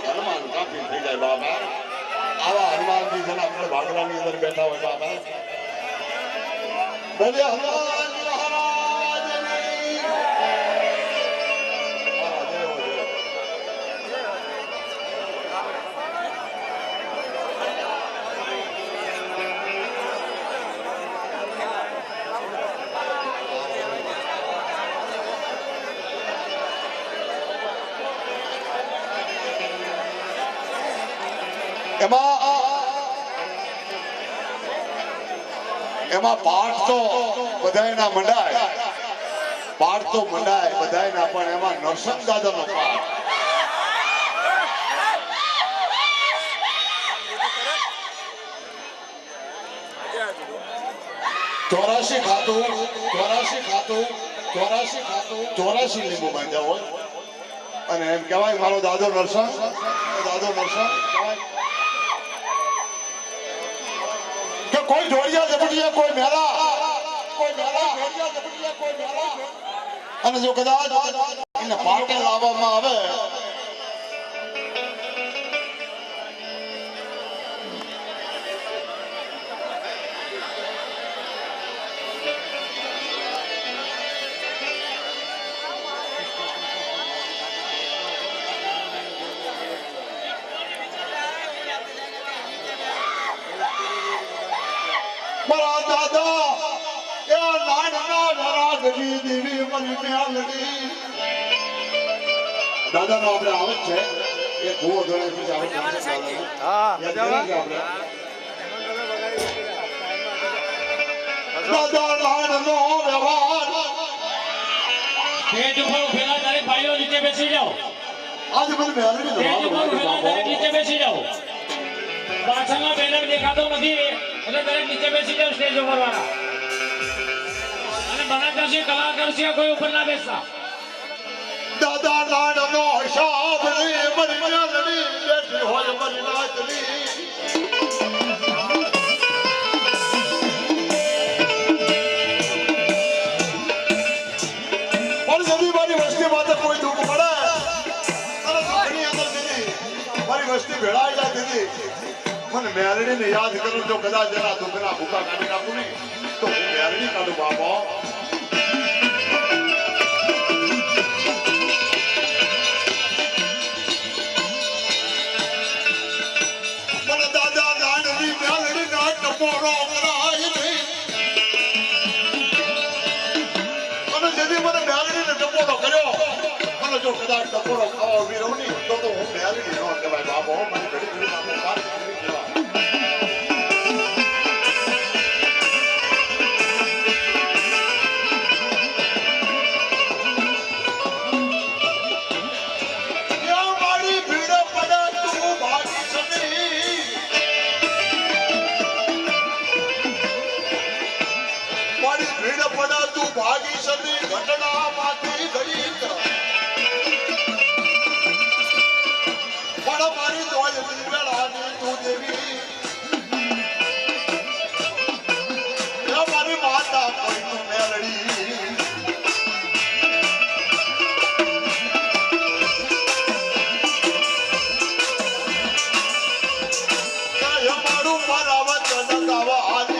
એક હનુમાન કાપી થઈ જાય બાબા. આવા હનુમાનજી છે ને આપણે ભાગલાની અંદર બેઠા હોય બાબા. બોલે હનુમાનજી મહારાજની. એમાં પાઠ તો બધાયના મંડાય, પાઠ તો મંડાય બધાયના, પણ એમાં નરસિંહ દાદાનો પાઠ. ચોરાશી ખાતું 84 લીંબુ બાંધ્યા હોય અને એમ કહેવાય મારો દાદો નરસિંહ કહેવાય. કોઈ જોડિયા ઝપટિયા કોઈ મેલા અને જો કદાચ એને પાટે લાવવામાં આવે મારા દાદા એ નાના રાગજી દેવી મની મેલડી દાદાનો આપણે આવે છે એ ભૂવો ધોળે પછી આવે છે. હા દાદા નાનો વ્યવહાર સ્ટેજ ઉપર ઉભેલા દરેક ભાઈઓ નીચે બેસી જાઓ. આજે મને મેલડી સ્ટેજ ઉપર ઉભેલા દરેક નીચે બેસી જાઓ. પાછળનો બેનર દેખાતો નથી એટલે દરેક નીચે બેસી જાઓ સ્ટેજ ઉપર વાળા. અને બનારસી કલાકાર છે કોઈ ઉપર ના બેસતા. દાદા નાનો હિસાબ રે મરી મેલડી બેઠી હોય મરી નાચલી. પણ જદી મારી વસ્તી માટે કોઈ દુઃખ પડે અને ઘરની અંદર દીધી મારી વસ્તી ભેળાઈ જાય દીધી મને મેલડીને યાદ કરું જો કદાચ એના દુઃખના ભૂકા કાઢી નાખું નહીં તો હું મેલડી કાઢું બાબા. મને દાદા નાનની મેલડી ના ટપોરો કરાય નહીં અને જેથી મને મેલડીને ટપોરો કર્યો મને જો કદાચ ટપોરો ખાવા ઉભી રહું નહીં તો હું મેલડી ન કહેવાય બાબો. મને ઘડી ઘડી નાખો વાત કરી કહેવાય. ભાગી સદી ઘટના માંથી ગઈ પણ મારી દોય વેળાની તું દેવી મારી માતા કોઈ તું મેલડી મારું મારા વચન ગાવા આદિ